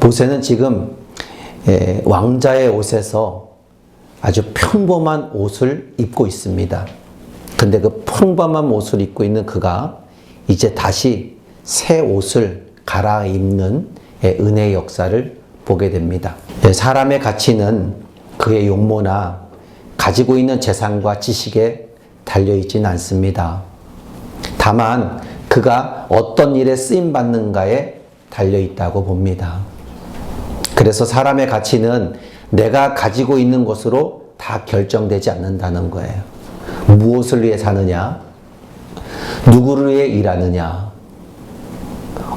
모세는 지금 왕자의 옷에서 아주 평범한 옷을 입고 있습니다. 근데 그 평범한 옷을 입고 있는 그가 이제 다시 새 옷을 갈아입는 은혜의 역사를 보게 됩니다. 사람의 가치는 그의 용모나 가지고 있는 재산과 지식에 달려있지는 않습니다. 다만 그가 어떤 일에 쓰임받는가에 달려있다고 봅니다. 그래서 사람의 가치는 내가 가지고 있는 것으로 다 결정되지 않는다는 거예요. 무엇을 위해 사느냐, 누구를 위해 일하느냐,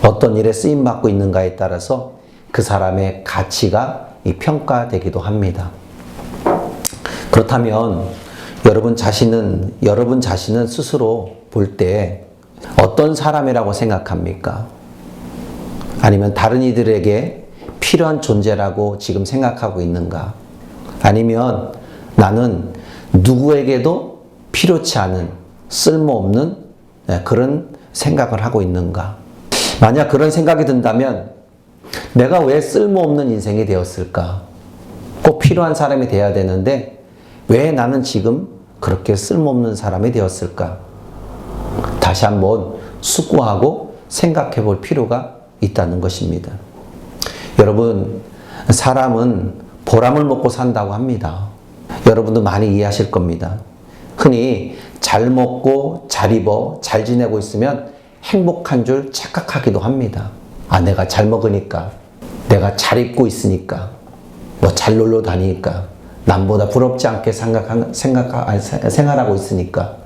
어떤 일에 쓰임받고 있는가에 따라서 그 사람의 가치가 평가되기도 합니다. 그렇다면 여러분 자신은 스스로 볼 때 어떤 사람이라고 생각합니까? 아니면 다른 이들에게 필요한 존재라고 지금 생각하고 있는가? 아니면 나는 누구에게도 필요치 않은 쓸모없는 그런 생각을 하고 있는가? 만약 그런 생각이 든다면 내가 왜 쓸모없는 인생이 되었을까? 꼭 필요한 사람이 되어야 되는데 왜 나는 지금 그렇게 쓸모없는 사람이 되었을까? 다시 한번 숙고하고 생각해 볼 필요가 있다는 것입니다. 여러분, 사람은 보람을 먹고 산다고 합니다. 여러분도 많이 이해하실 겁니다. 흔히 잘 먹고 잘 입어 잘 지내고 있으면 행복한 줄 착각하기도 합니다. 아, 내가 잘 먹으니까, 내가 잘 입고 있으니까, 뭐 잘 놀러 다니니까, 남보다 부럽지 않게 생활하고 있으니까,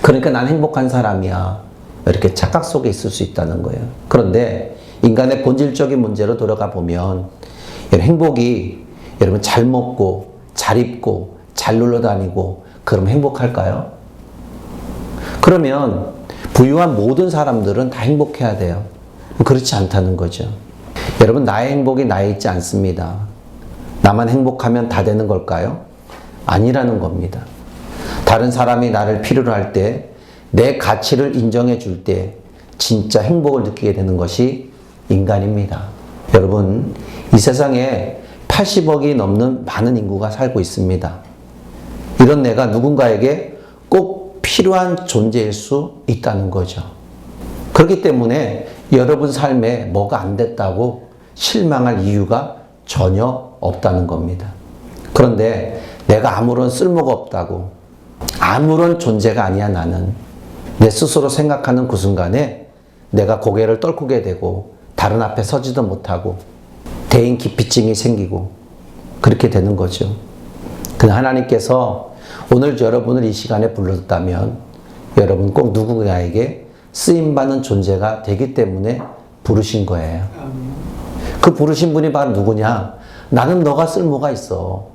그러니까 난 행복한 사람이야. 이렇게 착각 속에 있을 수 있다는 거예요. 그런데 인간의 본질적인 문제로 돌아가 보면 행복이 여러분 잘 먹고 잘 입고 잘 놀러 다니고 그럼 행복할까요? 그러면 부유한 모든 사람들은 다 행복해야 돼요. 그렇지 않다는 거죠. 여러분, 나의 행복이 나에 있지 않습니다. 나만 행복하면 다 되는 걸까요? 아니라는 겁니다. 다른 사람이 나를 필요로 할 때, 내 가치를 인정해 줄 때 진짜 행복을 느끼게 되는 것이 인간입니다. 여러분, 이 세상에 80억이 넘는 많은 인구가 살고 있습니다. 이런 내가 누군가에게 꼭 필요한 존재일 수 있다는 거죠. 그렇기 때문에 여러분 삶에 뭐가 안 됐다고 실망할 이유가 전혀 없다는 겁니다. 그런데 내가 아무런 쓸모가 없다고, 아무런 존재가 아니야 나는, 내 스스로 생각하는 그 순간에 내가 고개를 떨구게 되고 다른 앞에 서지도 못하고 대인 기피증이 생기고 그렇게 되는 거죠. 근데 하나님께서 오늘 여러분을 이 시간에 불렀다면 여러분 꼭 누군가에게 쓰임받는 존재가 되기 때문에 부르신 거예요. 그 부르신 분이 바로 누구냐? 나는 너가 쓸모가 있어.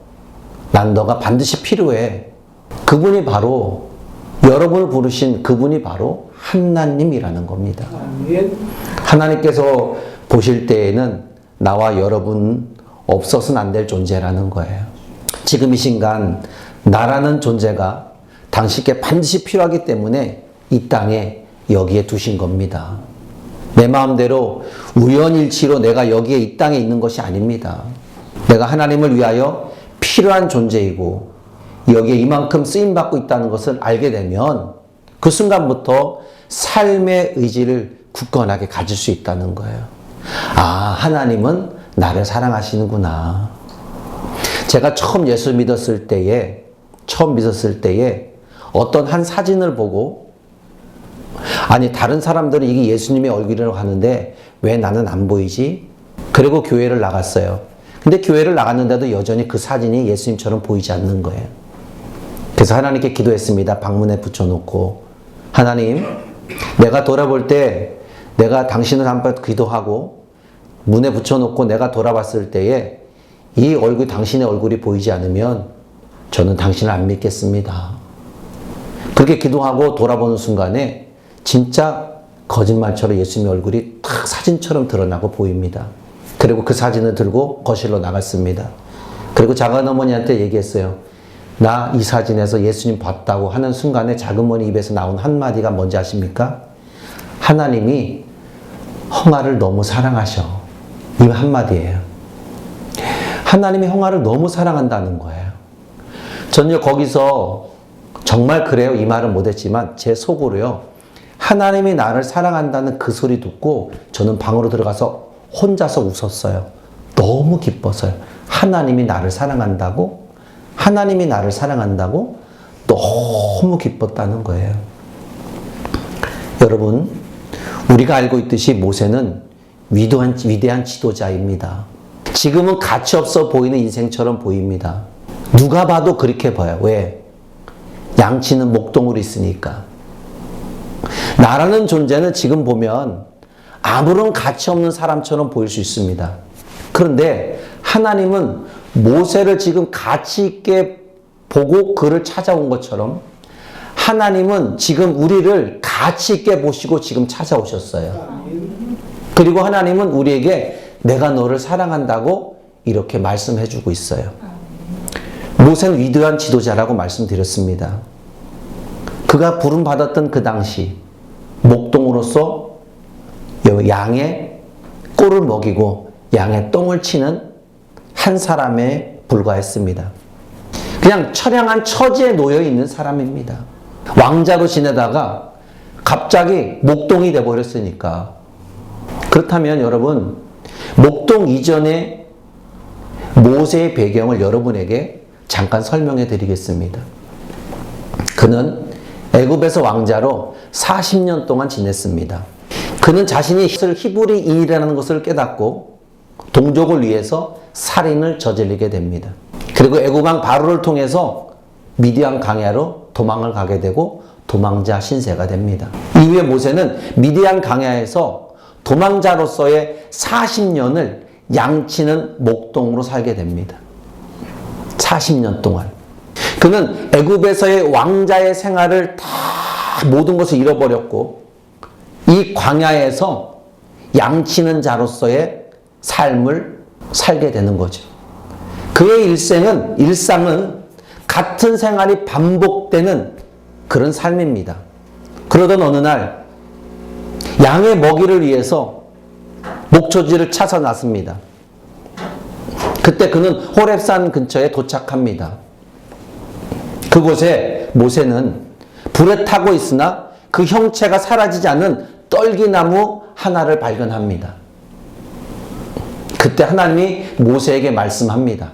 난 너가 반드시 필요해. 그분이 바로, 여러분을 부르신 그분이 바로 하나님이라는 겁니다. 하나님께서 보실 때에는 나와 여러분 없어서는 안 될 존재라는 거예요. 지금 이 순간 나라는 존재가 당신께 반드시 필요하기 때문에 이 땅에 여기에 두신 겁니다. 내 마음대로 우연일치로 내가 여기에 이 땅에 있는 것이 아닙니다. 내가 하나님을 위하여 필요한 존재이고 여기에 이만큼 쓰임받고 있다는 것을 알게 되면 그 순간부터 삶의 의지를 굳건하게 가질 수 있다는 거예요. 아, 하나님은 나를 사랑하시는구나. 제가 처음 예수 믿었을 때에 어떤 한 사진을 보고, 아니 다른 사람들은 이게 예수님의 얼굴이라고 하는데 왜 나는 안 보이지? 그리고 교회를 나갔어요. 근데 교회를 나갔는데도 여전히 그 사진이 예수님처럼 보이지 않는 거예요. 그래서 하나님께 기도했습니다. 방문에 붙여놓고, 하나님, 내가 돌아볼 때 내가 당신을 한번 기도하고 문에 붙여놓고 내가 돌아봤을 때에 이 얼굴, 당신의 얼굴이 보이지 않으면 저는 당신을 안 믿겠습니다. 그렇게 기도하고 돌아보는 순간에 진짜 거짓말처럼 예수님의 얼굴이 딱 사진처럼 드러나고 보입니다. 그리고 그 사진을 들고 거실로 나갔습니다. 그리고 작은 어머니한테 얘기했어요. 나 이 사진에서 예수님 봤다고 하는 순간에 작은 어머니 입에서 나온 한마디가 뭔지 아십니까? 하나님이 헝아를 너무 사랑하셔. 이 한마디예요. 하나님의 형아를 너무 사랑한다는 거예요. 전요 거기서 정말 그래요 이 말은 못했지만 제 속으로요 하나님이 나를 사랑한다는 그 소리 듣고 저는 방으로 들어가서 혼자서 웃었어요. 너무 기뻐서요. 하나님이 나를 사랑한다고? 하나님이 나를 사랑한다고? 너무 기뻤다는 거예요. 여러분, 우리가 알고 있듯이 모세는 위대한 지도자입니다. 지금은 가치없어 보이는 인생처럼 보입니다. 누가 봐도 그렇게 봐요. 왜? 양치는 목동으로 있으니까. 나라는 존재는 지금 보면 아무런 가치 없는 사람처럼 보일 수 있습니다. 그런데 하나님은 모세를 지금 가치 있게 보고 그를 찾아온 것처럼 하나님은 지금 우리를 가치 있게 보시고 지금 찾아오셨어요. 그리고 하나님은 우리에게 내가 너를 사랑한다고 이렇게 말씀해 주고 있어요. 모세는 위대한 지도자라고 말씀드렸습니다. 그가 부름받았던 그 당시 목동으로서 양의 꼴을 먹이고 양의 똥을 치는 한 사람에 불과했습니다. 그냥 처량한 처지에 놓여 있는 사람입니다. 왕자로 지내다가 갑자기 목동이 돼버렸으니까. 그렇다면 여러분, 목동 이전의 모세의 배경을 여러분에게 잠깐 설명해 드리겠습니다. 그는 애굽에서 왕자로 40년 동안 지냈습니다. 그는 자신이 히브리인이라는 것을 깨닫고 동족을 위해서 살인을 저지르게 됩니다. 그리고 애굽 왕 바로를 통해서 미디안 강야로 도망을 가게 되고 도망자 신세가 됩니다. 이후에 모세는 미디안 강야에서 도망자로서의 40년을 양치는 목동으로 살게 됩니다. 40년 동안. 그는 애굽에서의 왕자의 생활을 다 모든 것을 잃어버렸고 이 광야에서 양치는 자로서의 삶을 살게 되는 거죠. 그의 일상은 같은 생활이 반복되는 그런 삶입니다. 그러던 어느 날 양의 먹이를 위해서 목초지를 차서 나섭니다. 그때 그는 호렙산 근처에 도착합니다. 그곳에 모세는 불에 타고 있으나 그 형체가 사라지지 않는 떨기나무 하나를 발견합니다. 그때 하나님이 모세에게 말씀합니다.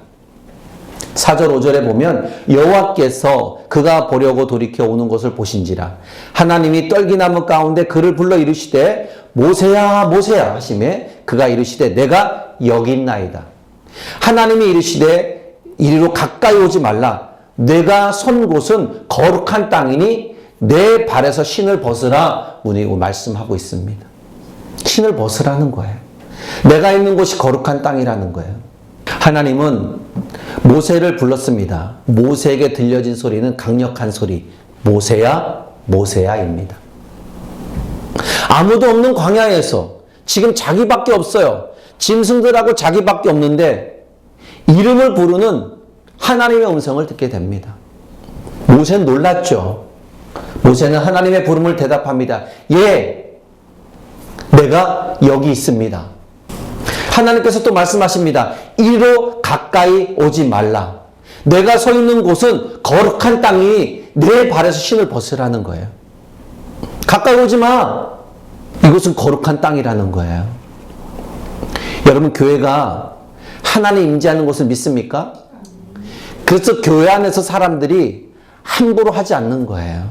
4절 5절에 보면 여호와께서 그가 보려고 돌이켜 오는 것을 보신지라 하나님이 떨기나무 가운데 그를 불러 이르시되 모세야 모세야 하시매 그가 이르시되 내가 여기 있나이다. 하나님이 이르시되 이리로 가까이 오지 말라. 내가 선 곳은 거룩한 땅이니 내 발에서 신을 벗으라. 우리 말씀하고 있습니다. 신을 벗으라는 거예요. 내가 있는 곳이 거룩한 땅이라는 거예요. 하나님은 모세를 불렀습니다. 모세에게 들려진 소리는 강력한 소리. 모세야, 모세야입니다. 아무도 없는 광야에서 지금 자기밖에 없어요. 짐승들하고 자기밖에 없는데 이름을 부르는 하나님의 음성을 듣게 됩니다. 모세는 놀랐죠. 모세는 하나님의 부름을 대답합니다. 예, 내가 여기 있습니다. 하나님께서 또 말씀하십니다. 이리로 가까이 오지 말라. 내가 서 있는 곳은 거룩한 땅이니 내 발에서 신을 벗으라는 거예요. 가까이 오지 마. 이곳은 거룩한 땅이라는 거예요. 여러분, 교회가 하나님 임재하는 곳을 믿습니까? 그래서 교회 안에서 사람들이 함부로 하지 않는 거예요.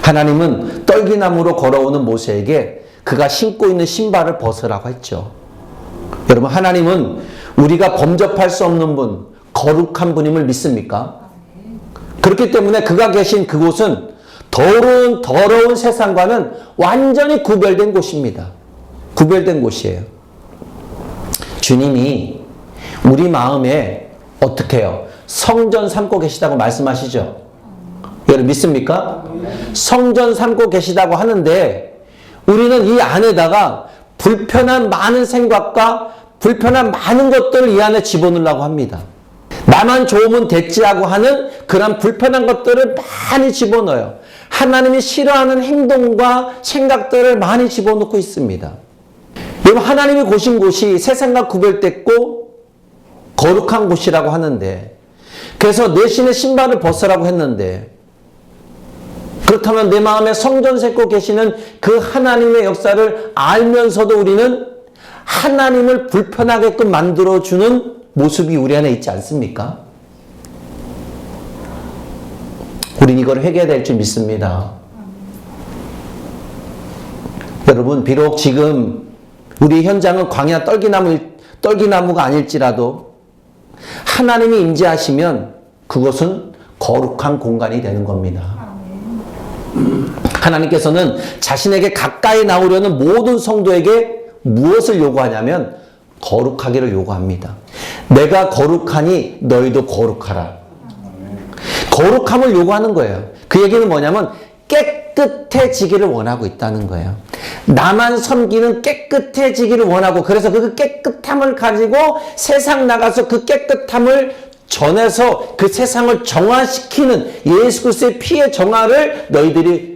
하나님은 떨기나무로 걸어오는 모세에게 그가 신고 있는 신발을 벗으라고 했죠. 여러분, 하나님은 우리가 범접할 수 없는 분, 거룩한 분임을 믿습니까? 그렇기 때문에 그가 계신 그곳은 더러운 세상과는 완전히 구별된 곳입니다. 구별된 곳이에요. 주님이 우리 마음에 어떻게 해요? 성전 삼고 계시다고 말씀하시죠? 여러분 믿습니까? 성전 삼고 계시다고 하는데 우리는 이 안에다가 불편한 많은 생각과 불편한 많은 것들을 이 안에 집어넣으려고 합니다. 나만 좋으면 됐지 하고 하는 그런 불편한 것들을 많이 집어넣어요. 하나님이 싫어하는 행동과 생각들을 많이 집어넣고 있습니다. 여러분, 하나님이 고신 곳이 세상과 구별됐고 거룩한 곳이라고 하는데, 그래서 내 신의 신발을 벗으라고 했는데, 그렇다면 내 마음에 성전 세고 계시는 그 하나님의 역사를 알면서도 우리는 하나님을 불편하게끔 만들어주는 모습이 우리 안에 있지 않습니까? 우린 이걸 회개해야 될 줄 믿습니다. 여러분, 비록 지금 우리 현장은 광야 떨기나무가 아닐지라도 하나님이 임재하시면 그것은 거룩한 공간이 되는 겁니다. 하나님께서는 자신에게 가까이 나오려는 모든 성도에게 무엇을 요구하냐면 거룩하기를 요구합니다. 내가 거룩하니 너희도 거룩하라. 거룩함을 요구하는 거예요. 그 얘기는 뭐냐면 깨끗해지기를 원하고 있다는 거예요. 나만 섬기는 깨끗해지기를 원하고, 그래서 그 깨끗함을 가지고 세상 나가서 그 깨끗함을 전해서 그 세상을 정화시키는 예수 그리스도의 피의 정화를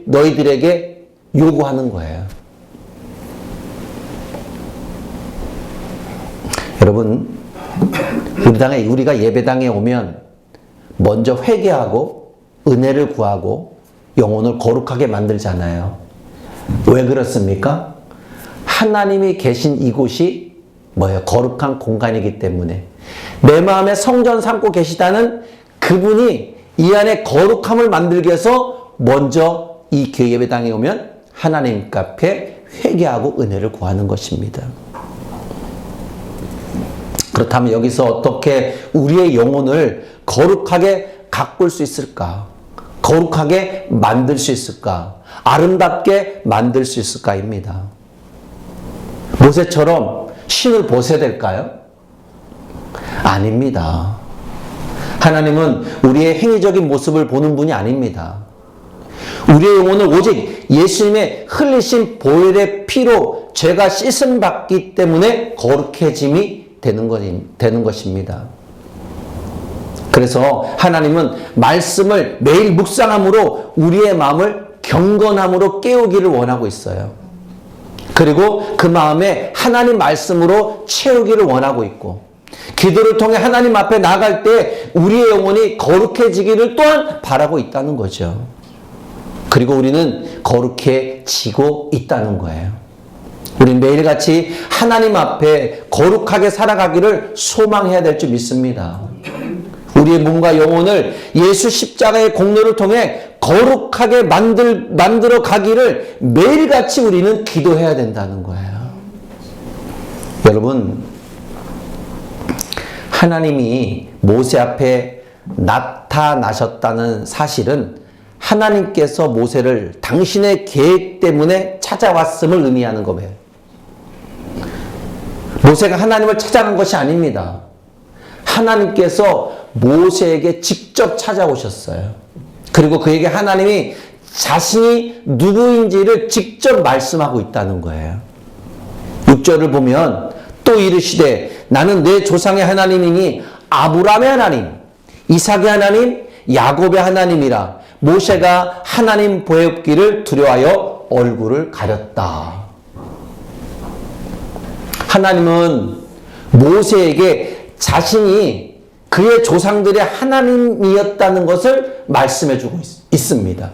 너희들에게 요구하는 거예요. 여러분, 우리가 예배당에 오면 먼저 회개하고 은혜를 구하고 영혼을 거룩하게 만들잖아요. 왜 그렇습니까? 하나님이 계신 이곳이 뭐예요? 거룩한 공간이기 때문에. 내 마음에 성전 삼고 계시다는 그분이 이 안에 거룩함을 만들기 위해서 먼저 이 교회 예배당에 오면 하나님 앞에 회개하고 은혜를 구하는 것입니다. 그렇다면 여기서 어떻게 우리의 영혼을 거룩하게 가꿀 수 있을까? 거룩하게 만들 수 있을까? 아름답게 만들 수 있을까입니다. 모세처럼 신을 벗어야 될까요? 아닙니다. 하나님은 우리의 행위적인 모습을 보는 분이 아닙니다. 우리의 영혼을 오직 예수님의 흘리신 보혈의 피로 죄가 씻음 받기 때문에 거룩해짐이 되는 것입니다. 그래서 하나님은 말씀을 매일 묵상함으로 우리의 마음을 경건함으로 깨우기를 원하고 있어요. 그리고 그 마음에 하나님 말씀으로 채우기를 원하고 있고, 기도를 통해 하나님 앞에 나갈 때 우리의 영혼이 거룩해지기를 또한 바라고 있다는 거죠. 그리고 우리는 거룩해지고 있다는 거예요. 우리는 매일같이 하나님 앞에 거룩하게 살아가기를 소망해야 될 줄 믿습니다. 우리의 몸과 영혼을 예수 십자가의 공로를 통해 거룩하게 만들어 가기를 매일같이 우리는 기도해야 된다는 거예요. 여러분, 하나님이 모세 앞에 나타나셨다는 사실은 하나님께서 모세를 당신의 계획 때문에 찾아왔음을 의미하는 거예요. 모세가 하나님을 찾아간 것이 아닙니다. 하나님께서 모세에게 직접 찾아오셨어요. 그리고 그에게 하나님이 자신이 누구인지를 직접 말씀하고 있다는 거예요. 6절을 보면 또 이르시되 나는 내 조상의 하나님이니 아브라함의 하나님, 이삭의 하나님, 야곱의 하나님이라. 모세가 하나님 보였기를 두려워하여 얼굴을 가렸다. 하나님은 모세에게 자신이 그의 조상들의 하나님이었다는 것을 말씀해주고 있습니다.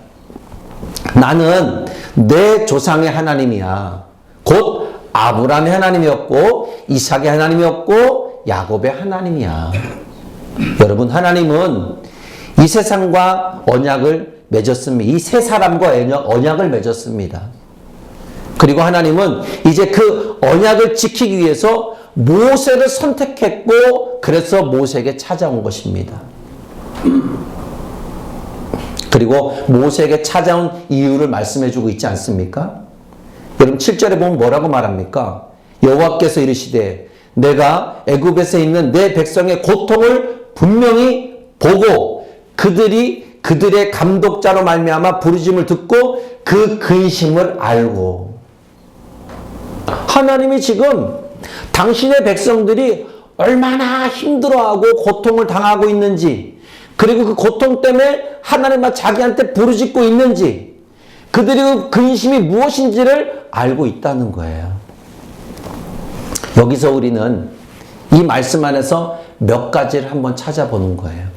나는 내 조상의 하나님이야. 곧 아브라함의 하나님이었고 이삭의 하나님이었고 야곱의 하나님이야. 여러분, 하나님은 이 세상과 언약을 맺었습니다. 이 세 사람과 언약을 맺었습니다. 그리고 하나님은 이제 그 언약을 지키기 위해서 모세를 선택했고, 그래서 모세에게 찾아온 것입니다. 그리고 모세에게 찾아온 이유를 말씀해주고 있지 않습니까? 여러분, 7절에 보면 뭐라고 말합니까? 여호와께서 이르시되 내가 애굽에서 있는 내 백성의 고통을 분명히 보고 그들의 감독자로 말미암아 부르심을 듣고 그 근심을 알고. 하나님이 지금 당신의 백성들이 얼마나 힘들어하고 고통을 당하고 있는지, 그리고 그 고통 때문에 하나님과 자기한테 부르짖고 있는지, 그들의 근심이 무엇인지를 알고 있다는 거예요. 여기서 우리는 이 말씀 안에서 몇 가지를 한번 찾아보는 거예요.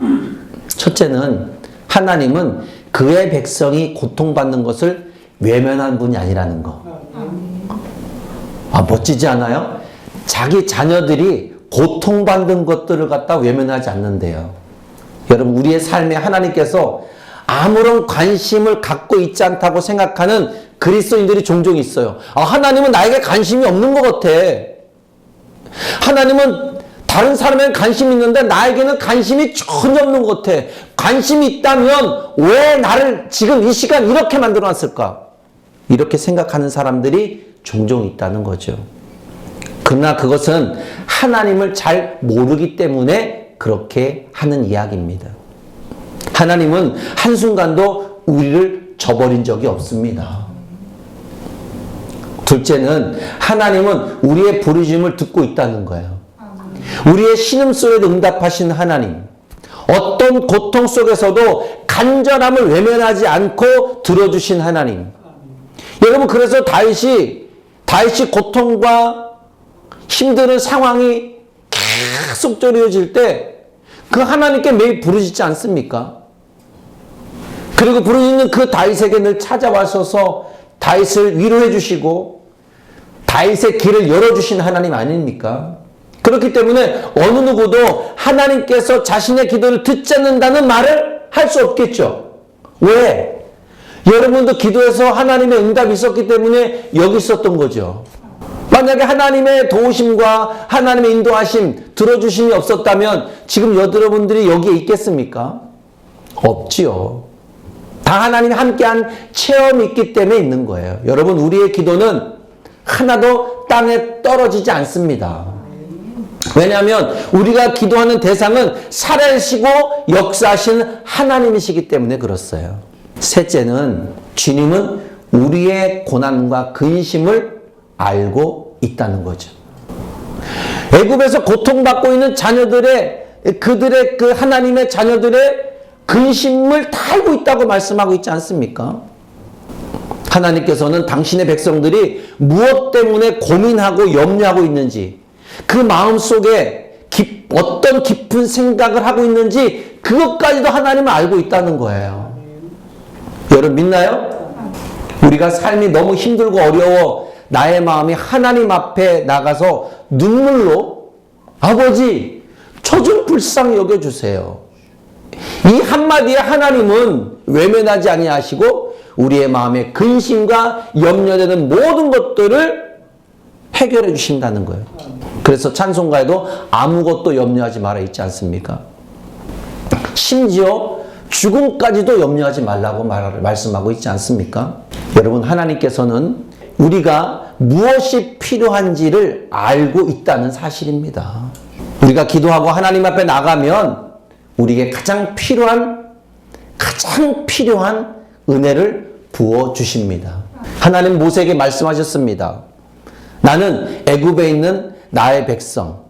첫째는 하나님은 그의 백성이 고통받는 것을 외면한 분이 아니라는 거. 멋지지 않아요? 자기 자녀들이 고통받는 것들을 갖다 외면하지 않는데요. 여러분, 우리의 삶에 하나님께서 아무런 관심을 갖고 있지 않다고 생각하는 그리스도인들이 종종 있어요. 하나님은 나에게 관심이 없는 것 같아. 하나님은 다른 사람에게 관심이 있는데 나에게는 관심이 전혀 없는 것 같아. 관심이 있다면 왜 나를 지금 이 시간 이렇게 만들어 놨을까? 이렇게 생각하는 사람들이 종종 있다는 거죠. 그러나 그것은 하나님을 잘 모르기 때문에 그렇게 하는 이야기입니다. 하나님은 한순간도 우리를 저버린 적이 없습니다. 둘째는 하나님은 우리의 부르심을 듣고 있다는 거예요. 우리의 신음소리에 응답하신 하나님, 어떤 고통 속에서도 간절함을 외면하지 않고 들어주신 하나님. 여러분, 그래서 다윗이 고통과 힘든 상황이 계속 떨어질 때 그 하나님께 매일 부르짖지 않습니까? 그리고 부르짖는 그 다윗에게 늘 찾아와셔서 다윗을 위로해 주시고 다윗의 길을 열어주신 하나님 아닙니까? 그렇기 때문에 어느 누구도 하나님께서 자신의 기도를 듣지 않는다는 말을 할 수 없겠죠. 왜? 여러분도 기도해서 하나님의 응답이 있었기 때문에 여기 있었던 거죠. 만약에 하나님의 도우심과 하나님의 인도하심, 들어주심이 없었다면 지금 여러분들이 여기에 있겠습니까? 없지요. 다 하나님이 함께한 체험이 있기 때문에 있는 거예요. 여러분, 우리의 기도는 하나도 땅에 떨어지지 않습니다. 왜냐하면 우리가 기도하는 대상은 살아계시고 역사하신 하나님이시기 때문에 그렇어요. 셋째는 주님은 우리의 고난과 근심을 알고 있다는 거죠. 애굽에서 고통받고 있는 그들의 그 하나님의 자녀들의 근심을 다 알고 있다고 말씀하고 있지 않습니까? 하나님께서는 당신의 백성들이 무엇 때문에 고민하고 염려하고 있는지, 그 마음속에 어떤 깊은 생각을 하고 있는지 그것까지도 하나님은 알고 있다는 거예요. 여러분 믿나요? 우리가 삶이 너무 힘들고 어려워 나의 마음이 하나님 앞에 나가서 눈물로 아버지 저 좀 불쌍히 여겨주세요. 이 한마디에 하나님은 외면하지 아니하시고 우리의 마음의 근심과 염려되는 모든 것들을 해결해 주신다는 거예요. 그래서 찬송가에도 아무것도 염려하지 마라 있지 않습니까? 심지어 죽음까지도 염려하지 말라고 말씀하고 있지 않습니까? 여러분, 하나님께서는 우리가 무엇이 필요한지를 알고 있다는 사실입니다. 우리가 기도하고 하나님 앞에 나가면 우리에게 가장 필요한 은혜를 부어주십니다. 하나님 모세에게 말씀하셨습니다. 나는 애굽에 있는 나의 백성,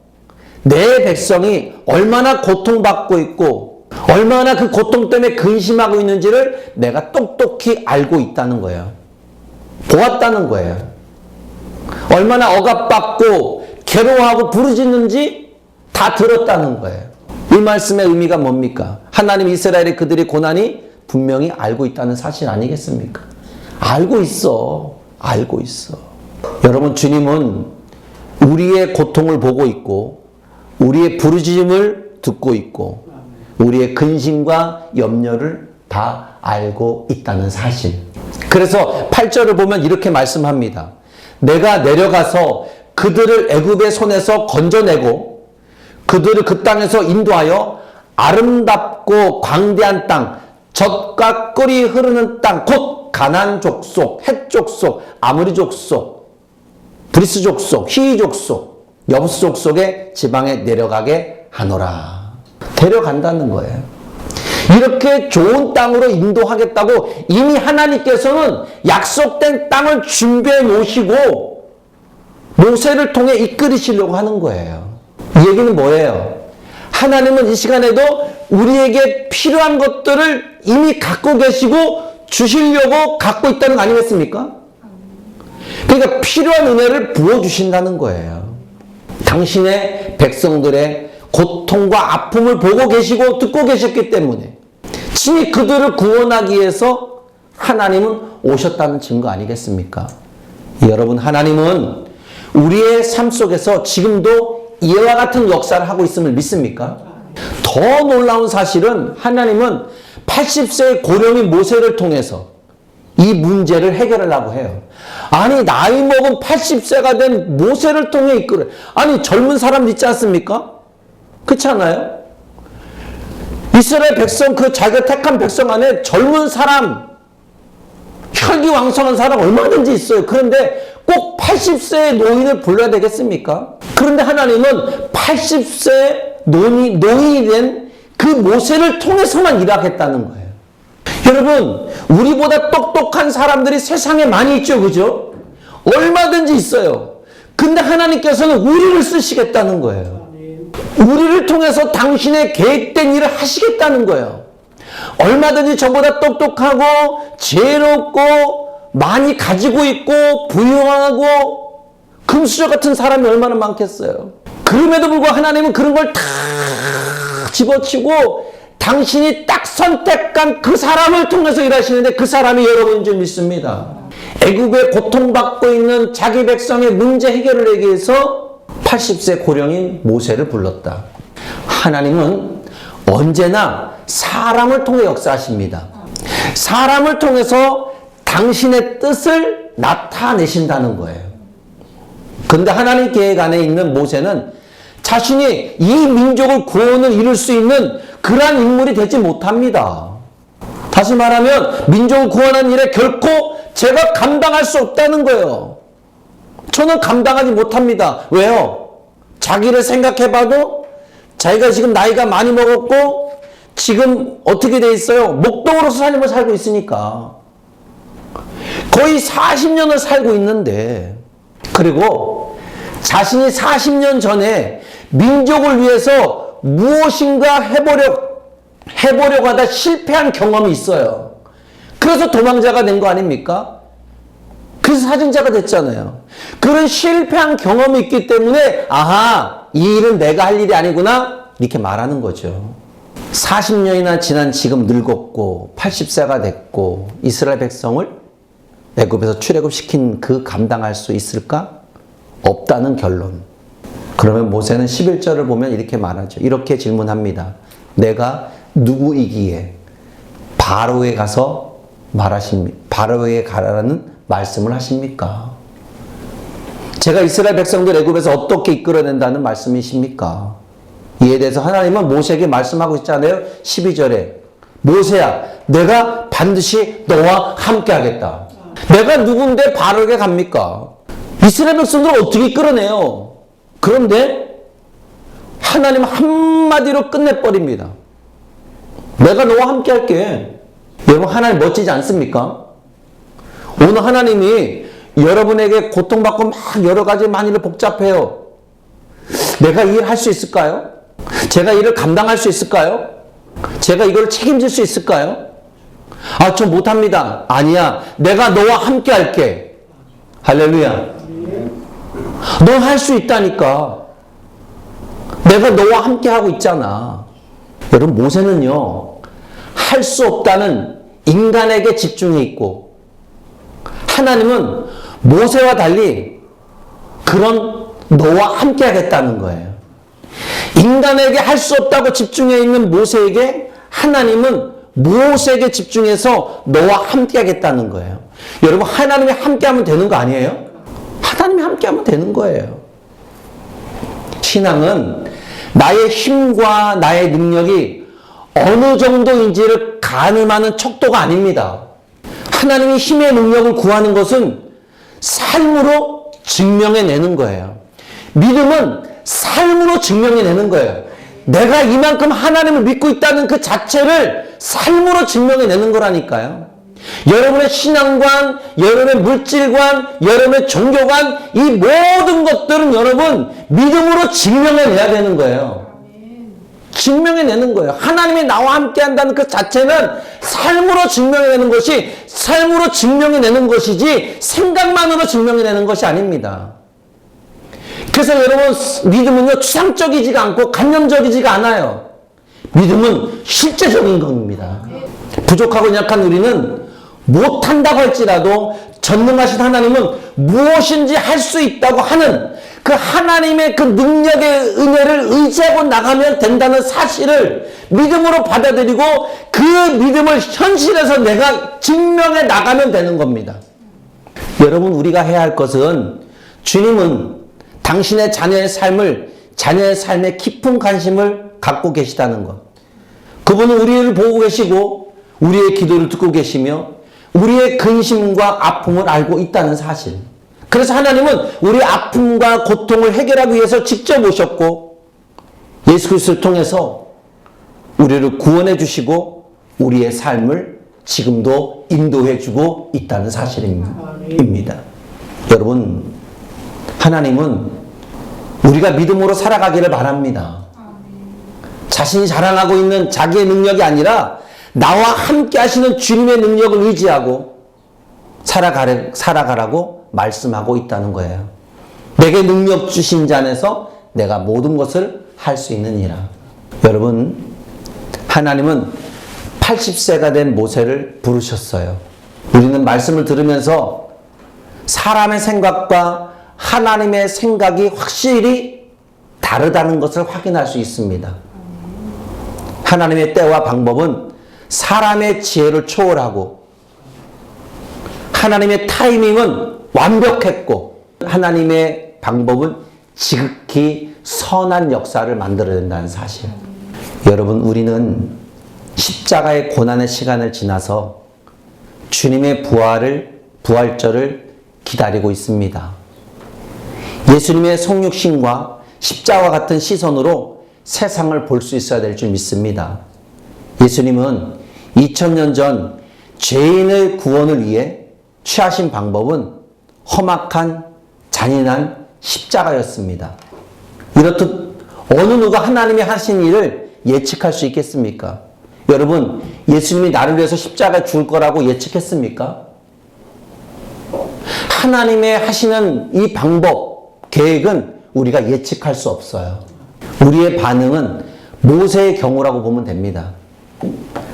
내 백성이 얼마나 고통받고 있고 얼마나 그 고통 때문에 근심하고 있는지를 내가 똑똑히 알고 있다는 거예요. 보았다는 거예요. 얼마나 억압받고 괴로워하고 부르짖는지 다 들었다는 거예요. 이 말씀의 의미가 뭡니까? 하나님 이스라엘의 그들의 고난이 분명히 알고 있다는 사실 아니겠습니까? 알고 있어. 알고 있어. 여러분, 주님은 우리의 고통을 보고 있고 우리의 부르짖음을 듣고 있고 우리의 근심과 염려를 다 알고 있다는 사실. 그래서 8절을 보면 이렇게 말씀합니다. 내가 내려가서 그들을 애굽의 손에서 건져내고 그들을 그 땅에서 인도하여 아름답고 광대한 땅, 젖과 꿀이 흐르는 땅, 곧 가나안 족속, 헷 족속, 아모리 족속, 브리스 족속, 히위 족속, 여부스 족속의 지방에 내려가게 하노라. 데려간다는 거예요. 이렇게 좋은 땅으로 인도하겠다고 이미 하나님께서는 약속된 땅을 준비해 놓으시고 모세를 통해 이끌으시려고 하는 거예요. 이 얘기는 뭐예요? 하나님은 이 시간에도 우리에게 필요한 것들을 이미 갖고 계시고 주시려고 갖고 있다는 거 아니겠습니까? 그러니까 필요한 은혜를 부어주신다는 거예요. 당신의 백성들의 고통과 아픔을 보고 계시고 듣고 계셨기 때문에 친히 그들을 구원하기 위해서 하나님은 오셨다는 증거 아니겠습니까? 여러분, 하나님은 우리의 삶 속에서 지금도 이와 같은 역사를 하고 있음을 믿습니까? 더 놀라운 사실은 하나님은 80세의 고령인 모세를 통해서 이 문제를 해결하려고 해요. 아니, 나이 먹은 80세가 된 모세를 통해 이끌어요. 아니, 젊은 사람 있지 않습니까? 그렇지 않아요? 이스라엘 백성, 그 자기가 택한 백성 안에 젊은 사람, 혈기왕성한 사람 얼마든지 있어요. 그런데 꼭 80세의 노인을 불러야 되겠습니까? 그런데 하나님은 80세 노인이 된 그 모세를 통해서만 일하겠다는 거예요. 여러분, 우리보다 똑똑한 사람들이 세상에 많이 있죠, 그죠? 얼마든지 있어요. 근데 하나님께서는 우리를 쓰시겠다는 거예요. 우리를 통해서 당신의 계획된 일을 하시겠다는 거예요. 얼마든지 저보다 똑똑하고 지혜롭고 많이 가지고 있고 부유하고 금수저 같은 사람이 얼마나 많겠어요. 그럼에도 불구하고 하나님은 그런 걸 다 집어치고 당신이 딱 선택한 그 사람을 통해서 일하시는데 그 사람이 여러분인 줄 믿습니다. 애굽에 고통받고 있는 자기 백성의 문제 해결을 하기 위해서 80세 고령인 모세를 불렀다. 하나님은 언제나 사람을 통해 역사하십니다. 사람을 통해서 당신의 뜻을 나타내신다는 거예요. 그런데 하나님 계획 안에 있는 모세는 자신이 이 민족을 구원을 이룰 수 있는 그러한 인물이 되지 못합니다. 다시 말하면 민족을 구원하는 일에 결코 제가 감당할 수 없다는 거예요. 저는 감당하지 못합니다. 왜요? 자기를 생각해봐도 자기가 지금 나이가 많이 먹었고 지금 어떻게 돼 있어요? 목동으로서 삶을 살고 있으니까. 거의 40년을 살고 있는데, 그리고 자신이 40년 전에 민족을 위해서 무엇인가 해보려고 하다 실패한 경험이 있어요. 그래서 도망자가 된 거 아닙니까? 그래서 사진자가 됐잖아요. 그런 실패한 경험이 있기 때문에 아하, 이 일은 내가 할 일이 아니구나 이렇게 말하는 거죠. 40년이나 지난 지금 늙었고 80세가 됐고 이스라엘 백성을 애굽에서 출애굽시킨 그 감당할 수 있을까? 없다는 결론. 그러면 모세는 11절을 보면 이렇게 말하죠. 이렇게 질문합니다. 내가 누구이기에 바로에 가서 바로에 가라는 말씀을 하십니까? 제가 이스라엘 백성들 애굽에서 어떻게 이끌어낸다는 말씀이십니까? 이에 대해서 하나님은 모세에게 말씀하고 있잖아요. 12절에 모세야, 내가 반드시 너와 함께 하겠다. 내가 누군데 바로에 갑니까? 이스라엘 백성들을 어떻게 이끌어내요? 그런데 하나님 한마디로 끝내버립니다. 내가 너와 함께 할게. 여러분, 하나님 멋지지 않습니까? 오늘 하나님이 여러분에게 고통받고 막 여러 가지 만일을 복잡해요. 내가 이 일 할 수 있을까요? 제가 이를 감당할 수 있을까요? 제가 이걸 책임질 수 있을까요? 아, 저 못합니다. 아니야. 내가 너와 함께 할게. 할렐루야. 너 할 수 있다니까. 내가 너와 함께 하고 있잖아. 여러분, 모세는요, 할 수 없다는 인간에게 집중해 있고, 하나님은 모세와 달리 그런 너와 함께 하겠다는 거예요. 인간에게 할 수 없다고 집중해 있는 모세에게 하나님은 모세에게 집중해서 너와 함께 하겠다는 거예요. 여러분, 하나님이 함께 하면 되는 거 아니에요? 하나님이 함께 하면 되는 거예요. 신앙은 나의 힘과 나의 능력이 어느 정도인지를 가늠하는 척도가 아닙니다. 하나님이 힘의 능력을 구하는 것은 삶으로 증명해내는 거예요. 믿음은 삶으로 증명해내는 거예요. 내가 이만큼 하나님을 믿고 있다는 그 자체를 삶으로 증명해내는 거라니까요. 여러분의 신앙관, 여러분의 물질관, 여러분의 종교관, 이 모든 것들은 여러분 믿음으로 증명해내야 되는 거예요. 증명해내는 거예요. 하나님이 나와 함께 한다는 그 자체는 삶으로 증명해내는 것이, 삶으로 증명해내는 것이지 생각만으로 증명해내는 것이 아닙니다. 그래서 여러분, 믿음은요, 추상적이지가 않고 감정적이지가 않아요. 믿음은 실제적인 겁니다. 부족하고 약한 우리는 못한다고 할지라도 전능하신 하나님은 무엇인지 할 수 있다고 하는 그 하나님의 그 능력의 은혜를 의지하고 나가면 된다는 사실을 믿음으로 받아들이고 그 믿음을 현실에서 내가 증명해 나가면 되는 겁니다. 여러분, 우리가 해야 할 것은 주님은 당신의 자녀의 삶에 깊은 관심을 갖고 계시다는 것. 그분은 우리를 보고 계시고 우리의 기도를 듣고 계시며 우리의 근심과 아픔을 알고 있다는 사실. 그래서 하나님은 우리의 아픔과 고통을 해결하기 위해서 직접 오셨고 예수 그리스도를 통해서 우리를 구원해 주시고 우리의 삶을 지금도 인도해 주고 있다는 사실입니다. 여러분, 하나님은 우리가 믿음으로 살아가기를 바랍니다. 자신이 자랑하고 있는 자기의 능력이 아니라 나와 함께 하시는 주님의 능력을 의지하고 살아가라고 말씀하고 있다는 거예요. 내게 능력 주신 자 안에서 내가 모든 것을 할 수 있느니라. 여러분, 하나님은 80세가 된 모세를 부르셨어요. 우리는 말씀을 들으면서 사람의 생각과 하나님의 생각이 확실히 다르다는 것을 확인할 수 있습니다. 하나님의 때와 방법은 사람의 지혜를 초월하고 하나님의 타이밍은 완벽했고 하나님의 방법은 지극히 선한 역사를 만들어낸다는 사실. 여러분, 우리는 십자가의 고난의 시간을 지나서 주님의 부활절을 기다리고 있습니다. 예수님의 성육신과 십자가와 같은 시선으로 세상을 볼 수 있어야 될 줄 믿습니다. 예수님은 2000년 전 죄인의 구원을 위해 취하신 방법은 험악한 잔인한 십자가였습니다. 이렇듯 어느 누가 하나님이 하신 일을 예측할 수 있겠습니까? 여러분, 예수님이 나를 위해서 십자가에 죽을 거라고 예측했습니까? 하나님의 하시는 이 방법, 계획은 우리가 예측할 수 없어요. 우리의 반응은 모세의 경우라고 보면 됩니다.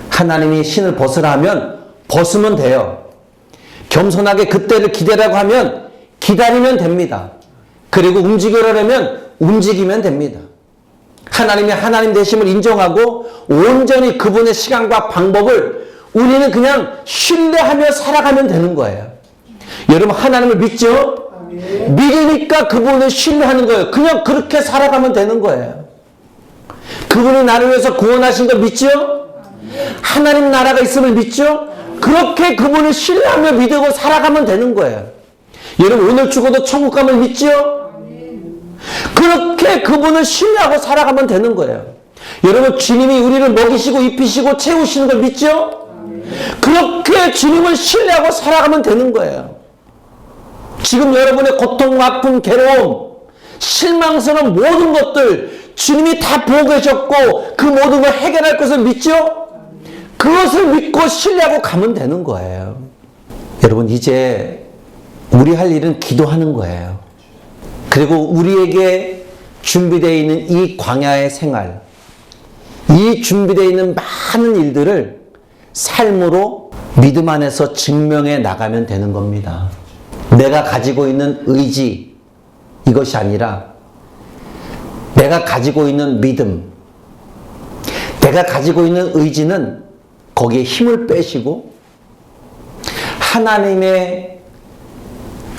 하나님이 신을 벗으라 하면 벗으면 돼요. 겸손하게 그때를 기다리라고 하면 기다리면 됩니다. 그리고 움직이려면 움직이면 됩니다. 하나님의 하나님 되심을 인정하고 온전히 그분의 시간과 방법을 우리는 그냥 신뢰하며 살아가면 되는 거예요. 여러분, 하나님을 믿죠? 믿으니까 그분을 신뢰하는 거예요. 그냥 그렇게 살아가면 되는 거예요. 그분이 나를 위해서 구원하신 거 믿죠? 하나님 나라가 있음을 믿죠? 그렇게 그분을 신뢰하며 믿고 살아가면 되는 거예요. 여러분, 오늘 죽어도 천국 가면 믿죠? 그렇게 그분을 신뢰하고 살아가면 되는 거예요. 여러분, 주님이 우리를 먹이시고 입히시고 채우시는 걸 믿죠? 그렇게 주님을 신뢰하고 살아가면 되는 거예요. 지금 여러분의 고통, 아픔, 괴로움, 실망스러운 모든 것들 주님이 다 보고 계셨고 그 모든 걸 해결할 것을 믿죠? 그것을 믿고 신뢰하고 가면 되는 거예요. 여러분, 이제 우리 할 일은 기도하는 거예요. 그리고 우리에게 준비되어 있는 이 광야의 생활, 이 준비되어 있는 많은 일들을 삶으로 믿음 안에서 증명해 나가면 되는 겁니다. 내가 가지고 있는 의지, 이것이 아니라 내가 가지고 있는 믿음, 내가 가지고 있는 의지는 거기에 힘을 빼시고 하나님의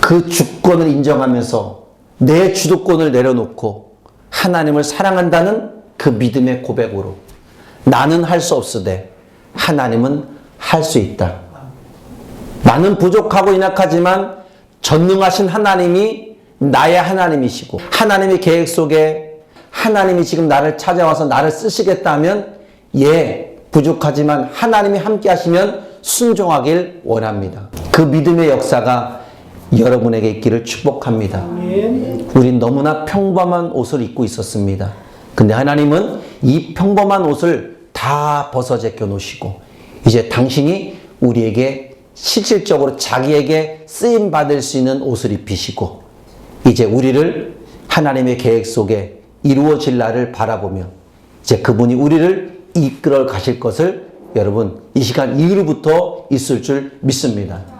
그 주권을 인정하면서 내 주도권을 내려놓고 하나님을 사랑한다는 그 믿음의 고백으로 나는 할 수 없으되 하나님은 할 수 있다. 나는 부족하고 연약하지만 전능하신 하나님이 나의 하나님이시고 하나님의 계획 속에 하나님이 지금 나를 찾아와서 나를 쓰시겠다면 부족하지만 하나님이 함께 하시면 순종하길 원합니다. 그 믿음의 역사가 여러분에게 있기를 축복합니다. 우린 너무나 평범한 옷을 입고 있었습니다. 근데 하나님은 이 평범한 옷을 다 벗어 제껴 놓으시고 이제 당신이 우리에게 실질적으로 자기에게 쓰임 받을 수 있는 옷을 입히시고 이제 우리를 하나님의 계획 속에 이루어질 날을 바라보며 이제 그분이 우리를 이끌어 가실 것을 여러분 이 시간 이후로부터 있을 줄 믿습니다.